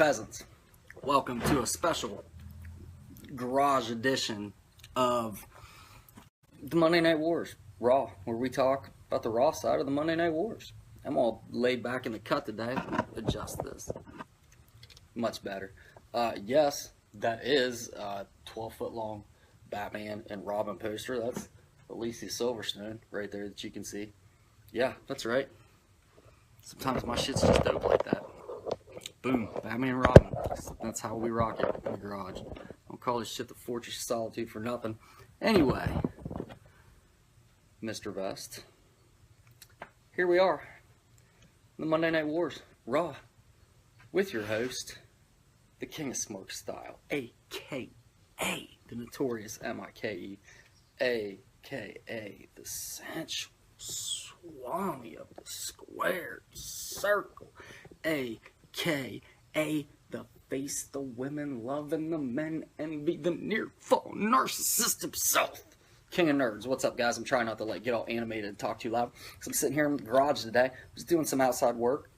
peasants, welcome to a special garage edition of the Monday Night Wars Raw, where we talk about the Raw side of the Monday Night Wars. I'm all laid back in the cut today. Adjust this. Much better. Yes, that is a 12-foot long Batman and Robin poster. That's Alicia Silverstone right there that you can see. Yeah, that's right. Sometimes my shit's just dope like that. Boom, Batman and Robin. That's how we rock it in the garage. Don't call this shit the Fortress of Solitude for nothing. Anyway, Mr. Vest, here we are, the Monday Night Wars Raw, with your host, the King of Smoke Style, a.k.a. the notorious M.I.K.E., a.k.a. the sensual Swami of the squared circle, a.k.a. the face the women love and the men envy, the near-fall narcissist himself. King of Nerds. What's up, guys? I'm trying not to get all animated and talk too loud because I'm sitting here in the garage today. I was doing some outside work.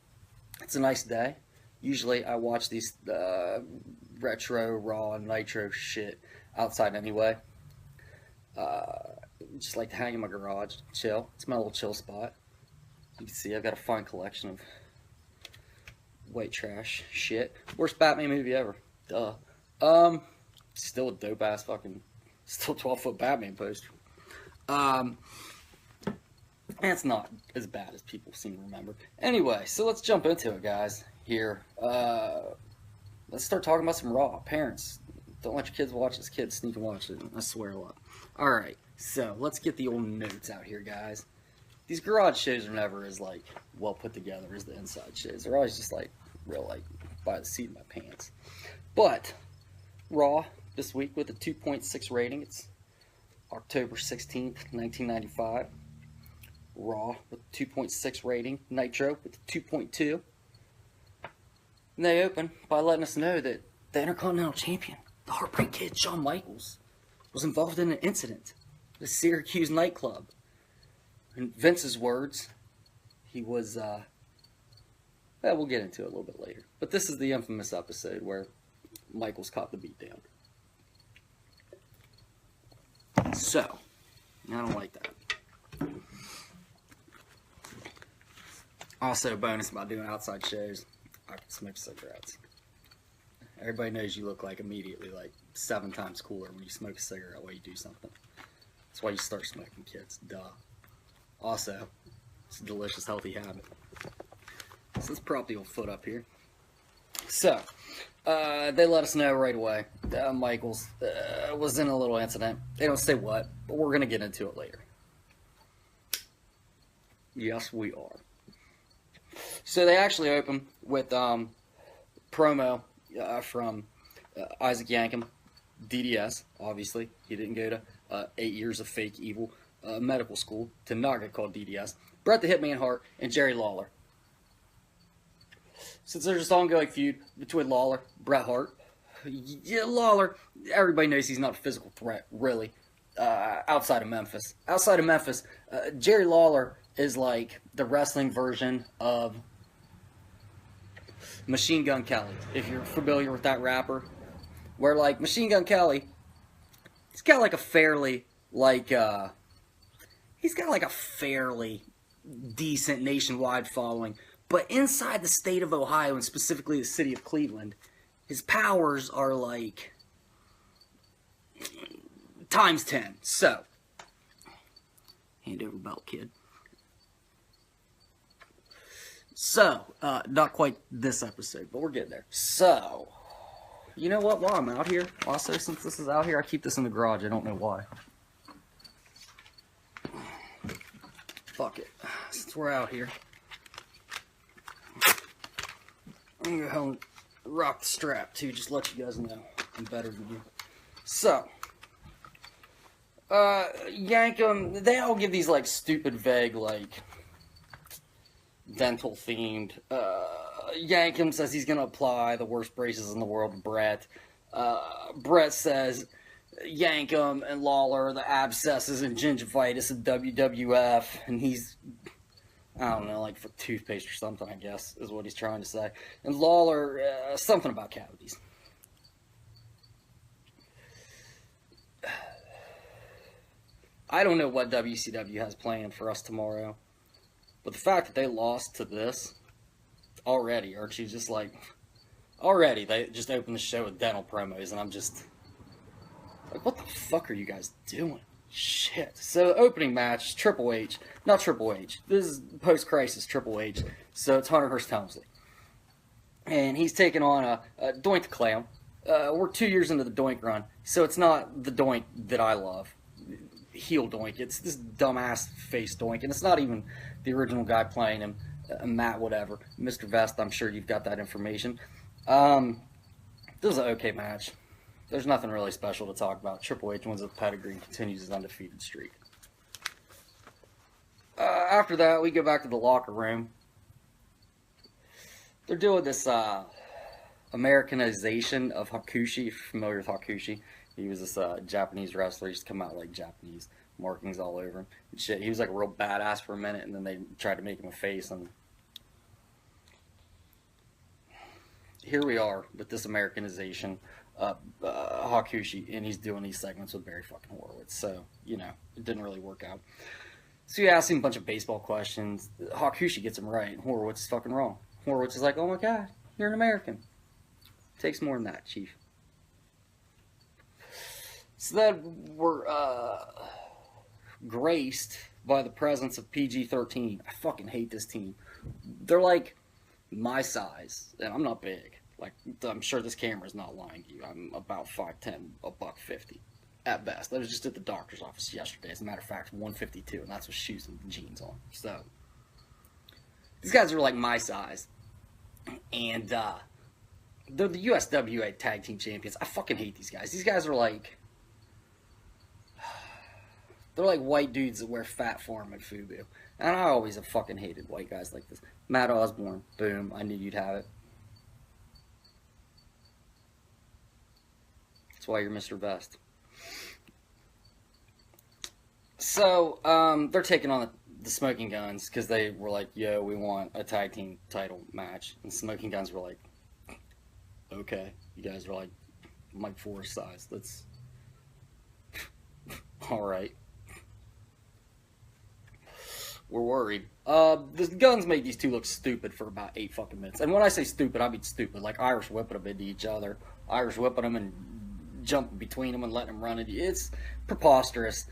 It's a nice day. Usually I watch these retro, raw, and nitro shit outside anyway. Just like to hang in my garage, chill. It's my little chill spot. You can see I've got a fine collection of white trash shit. Worst Batman movie ever. Duh. Still a dope ass fucking, still 12-foot Batman poster. And it's not as bad as people seem to remember. Anyway, so let's jump into it, guys. Here, let's start talking about some Raw. Parents, don't let your kids watch this. Kids sneak and watch it. I swear a lot. All right, so let's get the old notes out here, guys. These garage shows are never as well put together as the inside shows. They're always just real by the seat of my pants. But Raw this week with a 2.6 rating. It's October 16th, 1995. Raw with a 2.6 rating. Nitro with a 2.2. And they open by letting us know that the Intercontinental Champion, the Heartbreak Kid, Shawn Michaels, was involved in an incident at a Syracuse nightclub. In Vince's words, he was, we'll get into it a little bit later. But this is the infamous episode where Michaels caught the beatdown. So, I don't like that. Also, bonus about doing outside shows, I can smoke cigarettes. Everybody knows you look immediately 7 times cooler when you smoke a cigarette while you do something. That's why you start smoking, kids. Duh. Also, it's a delicious, healthy habit. So let's prop the old foot up here. So, they let us know right away that Michaels was in a little incident. They don't say what, but we're going to get into it later. Yes, we are. So they actually open with promo from Isaac Yankem, DDS, obviously. He didn't go to 8 years of fake evil medical school to not get called DDS. Bret the Hitman Hart and Jerry Lawler. Since there's this ongoing feud between Lawler, Bret Hart, Lawler, everybody knows he's not a physical threat, really, outside of Memphis. Outside of Memphis, Jerry Lawler is the wrestling version of Machine Gun Kelly, if you're familiar with that rapper. Where, Machine Gun Kelly, he's got a fairly, he's got a fairly decent nationwide following. But inside the state of Ohio, and specifically the city of Cleveland, his powers are times 10. So, hand over belt, kid. So, not quite this episode, but we're getting there. So, you know what? While I'm out here, also, since this is out here, I keep this in the garage. I don't know why. Fuck it. Since we're out here, I'm going to go home and rock the strap, too, just to let you guys know I'm better than you. So, Yankem, they all give these, stupid, vague, dental-themed. Yankem says he's going to apply the worst braces in the world to Bret. Bret says Yankem and Lawler, the abscesses and gingivitis of WWF, and he's I don't know, like for toothpaste or something, I guess, is what he's trying to say. And Lawler, something about cavities. I don't know what WCW has planned for us tomorrow, but the fact that they lost to this already, aren't you just like, already they just opened the show with dental promos, and I'm just like, what the fuck are you guys doing? Shit. So, opening match, Triple H. Not Triple H. This is post-crisis Triple H. So, it's Hunter Hearst Helmsley. And he's taking on a Doink the Clown. We're 2 years into the Doink run, so it's not the Doink that I love. Heel Doink. It's this dumbass face Doink, and it's not even the original guy playing him, Matt whatever. Mr. Vest, I'm sure you've got that information. This was an okay match. There's nothing really special to talk about. Triple H wins with pedigree and continues his undefeated streak. After that, we go back to the locker room. They're doing this Americanization of Hakushi. If you're familiar with Hakushi, he was this Japanese wrestler. He used to come out like Japanese markings all over him and shit. He was like a real badass for a minute, and then they tried to make him a face. And here we are with this Americanization. Hakushi, and he's doing these segments with Barry fucking Horowitz, so, you know, it didn't really work out. So you ask him a bunch of baseball questions, Hakushi gets him right, and Horowitz is fucking wrong. Horowitz is like, oh my god, you're an American. Takes more than that, chief. So then we're, graced by the presence of PG-13. I fucking hate this team. They're like my size, and I'm not big. Like, I'm sure this camera's not lying to you. I'm about 5'10", $150 at best. I was just at the doctor's office yesterday. As a matter of fact, 152, and that's with shoes and jeans on. So, these guys are like my size. And, they're the USWA Tag Team Champions. I fucking hate these guys. These guys are like, they're like white dudes that wear Fat Farm and FUBU. And I always have fucking hated white guys like this. Matt Osborne, boom, I knew you'd have it. That's why you're Mr. Best. So, they're taking on the Smoking Guns because they were like, yo, we want a tag team title match. And Smoking Guns were like, okay. You guys are like Mike Forrest size. Let's... Alright. We're worried. The Guns made these two look stupid for about 8 fucking minutes. And when I say stupid, I mean stupid. Like Irish whipping them into each other. Irish whipping them and jumping between them and letting them run it. It's preposterous.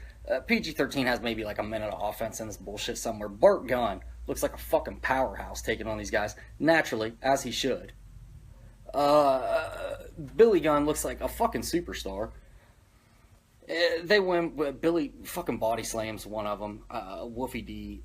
PG-13 has maybe like a minute of offense in this bullshit somewhere. Bart Gunn looks like a fucking powerhouse taking on these guys. Naturally, as he should. Billy Gunn looks like a fucking superstar. They win. Billy fucking body slams one of them. Wolfie D,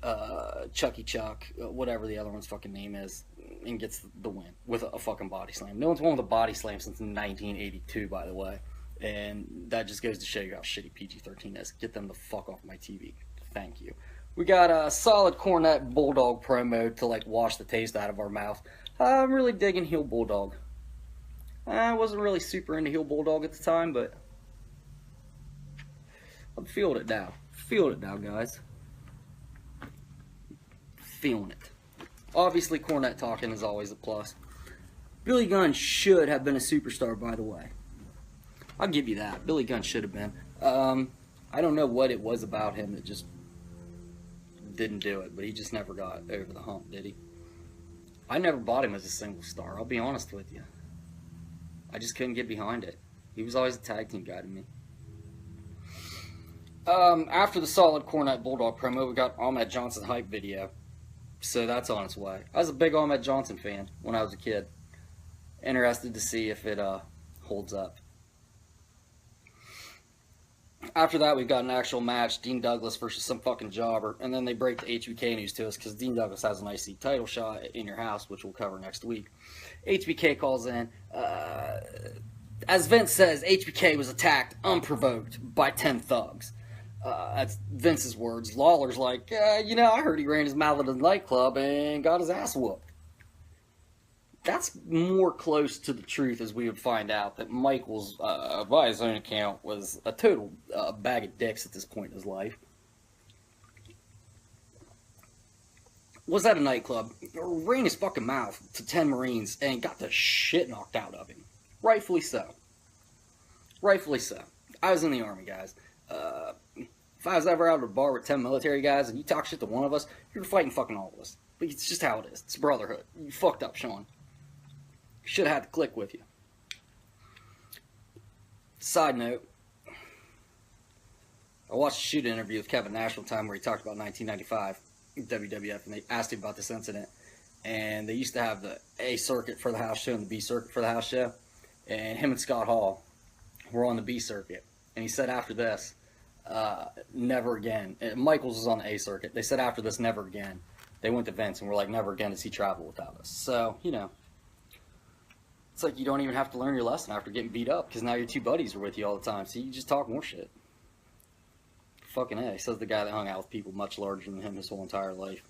Chucky Chuck, whatever the other one's fucking name is, and gets the win with a fucking body slam. No one's won with a body slam since 1982, by the way. And that just goes to show you how shitty PG-13 is. Get them the fuck off my TV. Thank you. We got a solid Cornette Bulldog promo to like wash the taste out of our mouth. I'm really digging heel Bulldog. I wasn't really super into heel Bulldog at the time, but I'm feeling it now. Feeling it now, guys. Feeling it. Obviously, Cornette talking is always a plus. Billy Gunn should have been a superstar, by the way. I'll give you that. Billy Gunn should have been. I don't know what it was about him that just didn't do it, but he just never got over the hump, did he? I never bought him as a single star, I'll be honest with you. I just couldn't get behind it. He was always a tag team guy to me. After the solid Cornette Bulldog promo, we got Ahmed Johnson hype video. So that's on its way. I was a big Ahmed Johnson fan when I was a kid. Interested to see if it holds up. After that, we've got an actual match, Dean Douglas versus some fucking jobber, and then they break the HBK news to us because Dean Douglas has an IC title shot in your house, which we'll cover next week. HBK calls in. As Vince says, HBK was attacked unprovoked by 10 thugs. That's Vince's words. Lawler's like, you know, I heard he ran his mouth at the nightclub and got his ass whooped. That's more close to the truth as we would find out that Michaels, by his own account, was a total bag of dicks at this point in his life. was at a nightclub, ran his fucking mouth to 10 Marines, and got the shit knocked out of him. Rightfully so. Rightfully so. I was in the Army, guys. If I was ever out at a bar with 10 military guys and you talk shit to one of us, you're fighting fucking all of us. But it's just how it is. It's brotherhood. You fucked up, Sean. Should have had to click with you. Side note, I watched a shoot interview with Kevin Nash one time where he talked about 1995 WWF, and they asked him about this incident. And they used to have the A circuit for the house show and the B circuit for the house show. And him and Scott Hall were on the B circuit. And he said after this, never again. And Michaels was on the A circuit. They said after this, never again. They went to Vince and were like, never again does he travel without us. So, you know, it's like you don't even have to learn your lesson after getting beat up, because now your two buddies are with you all the time. So you just talk more shit. Fucking A, says the guy that hung out with people much larger than him his whole entire life.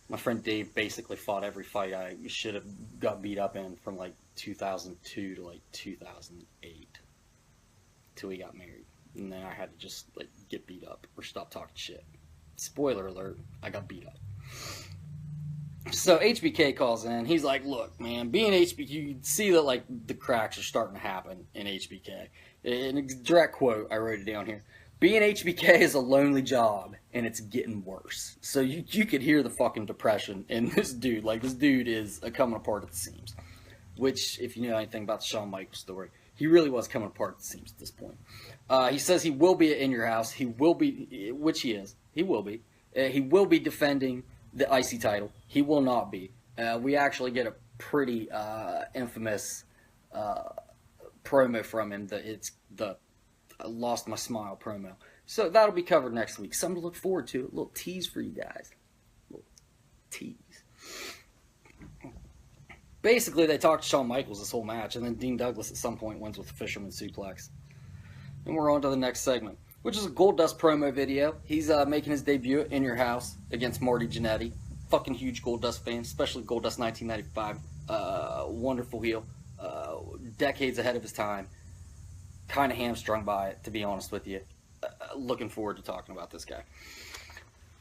My friend Dave basically fought every fight I should have got beat up in from like 2002 to like 2008 till he got married. And then I had to just like get beat up or stop talking shit. Spoiler alert, I got beat up. So HBK calls in. He's like, look, man, being HBK, you see that like the cracks are starting to happen in HBK. In a direct quote, I wrote it down here. Being HBK is a lonely job, and it's getting worse. So you could hear the fucking depression in this dude. Like, this dude is coming apart at the seams. Which, if you know anything about the Shawn Michaels story, he really was coming apart at the seams at this point. He says he will be at In Your House. He will be, which he is. He will be. He will be defending the IC title. He will not be. We actually get a pretty infamous promo from him. It's the I lost my smile promo. So that'll be covered next week. Something to look forward to. A little tease for you guys. A little tease. Basically, they talked to Shawn Michaels this whole match, and then Dean Douglas at some point wins with a Fisherman Suplex. And we're on to the next segment, which is a Goldust promo video. He's making his debut at In Your House against Marty Jannetty. Fucking huge Goldust fan, especially Goldust 1995. Wonderful heel. Decades ahead of his time. Kind of hamstrung by it, to be honest with you. Looking forward to talking about this guy.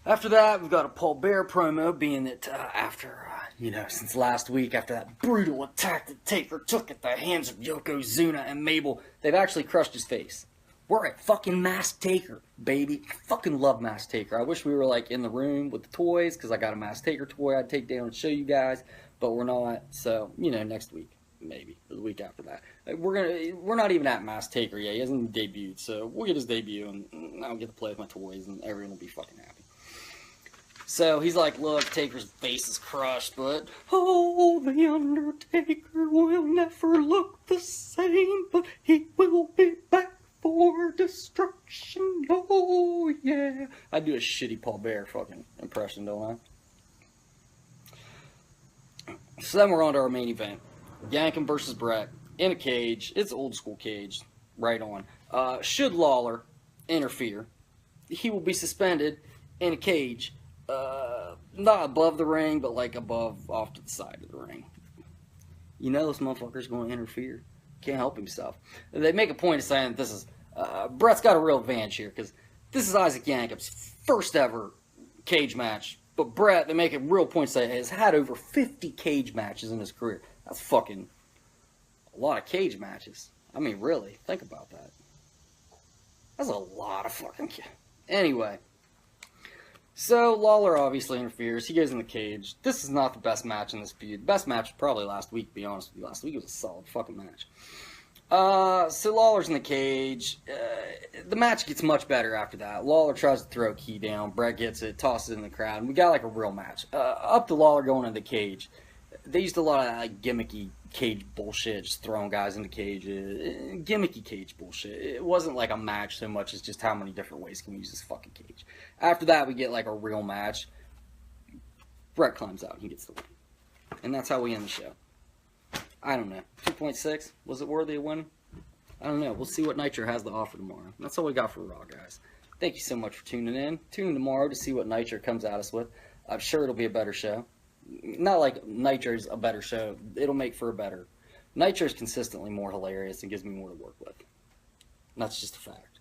After that, we've got a Paul Bearer promo, being that after, since last week, after that brutal attack that Taker took at the hands of Yokozuna and Mabel, they've actually crushed his face. We're at fucking Masked Taker, baby. I fucking love Masked Taker. I wish we were, like, in the room with the toys, because I got a Masked Taker toy I'd take down and show you guys, but we're not, so, next week. Maybe, or the week after that. We're not even at Masked Taker yet. He hasn't debuted, so we'll get his debut, and I'll get to play with my toys, and everyone will be fucking happy. So he's like, look, Taker's face is crushed, but oh, the Undertaker will never look the same, but he will be back for destruction. Oh yeah. I do a shitty Paul Bearer fucking impression, don't I? So then we're on to our main event. Yankum versus Brett in a cage. It's old school cage. Right on. Should Lawler interfere, he will be suspended in a cage. Not above the ring, but like above, off to the side of the ring. This motherfucker's going to interfere. Can't help himself. They make a point of saying that this is, Brett's got a real advantage here, because this is Isaac Yankum's first ever cage match. But Brett, they make a real point to say, has had over 50 cage matches in his career. That's fucking a lot of cage matches. I mean, really, think about that. That's a lot of fucking... Anyway. So, Lawler obviously interferes. He goes in the cage. This is not the best match in this feud. Best match was probably last week, to be honest with you. Last week was a solid fucking match. So Lawler's in the cage. The match gets much better after that. Lawler tries to throw a key down. Brett gets it, tosses it in the crowd. And we got like a real match. Up to Lawler going in the cage. They used a lot of like gimmicky cage bullshit, just throwing guys into cages. Gimmicky cage bullshit. It wasn't like a match so much as just how many different ways can we use this fucking cage. After that, we get like a real match. Brett climbs out. He gets the win. And that's how we end the show. I don't know. 2.6? Was it worthy of winning? I don't know. We'll see what Nitro has to offer tomorrow. That's all we got for Raw, guys. Thank you so much for tuning in. Tune in tomorrow to see what Nitro comes at us with. I'm sure it'll be a better show. Not like Nitro's a better show. It'll make for a better. Nitro's consistently more hilarious and gives me more to work with. And that's just a fact.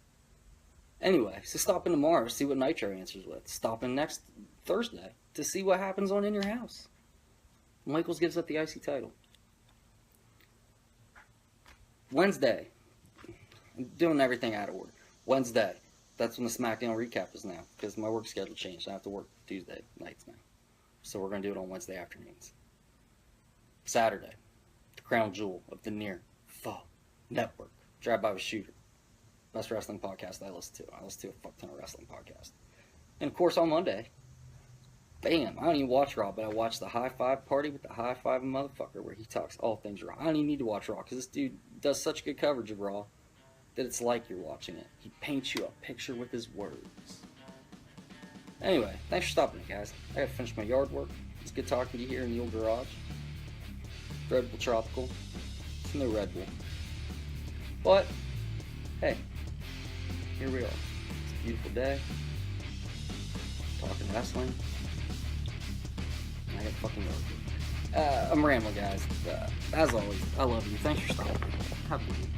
Anyway, so stop in tomorrow. See what Nitro answers with. Stop in next Thursday. to see what happens on In Your House. Michaels gives up the IC title. Wednesday. I'm doing everything out of order. Wednesday. That's when the SmackDown recap is now, because my work schedule changed. I have to work Tuesday nights now. So we're going to do it on Wednesday afternoons. Saturday. The crown jewel of the Near Fall Network. Drive by with Shooter. Best wrestling podcast I listen to. I listen to a fuck ton of wrestling podcasts. And of course on Monday, bam, I don't even watch Raw, but I watch the High Five Party with the High Five motherfucker where he talks all things Raw. I don't even need to watch Raw because this dude does such good coverage of Raw that it's like you're watching it. He paints you a picture with his words. Anyway, thanks for stopping, guys. I gotta finish my yard work. It's good talking to you here in the old garage. Red Bull Tropical. It's no Red Bull. But, hey, here we are. It's a beautiful day. Talking wrestling. I got fucking yard work. I'm rambling, guys. As always, I love you. Thanks for stopping. Have a good week.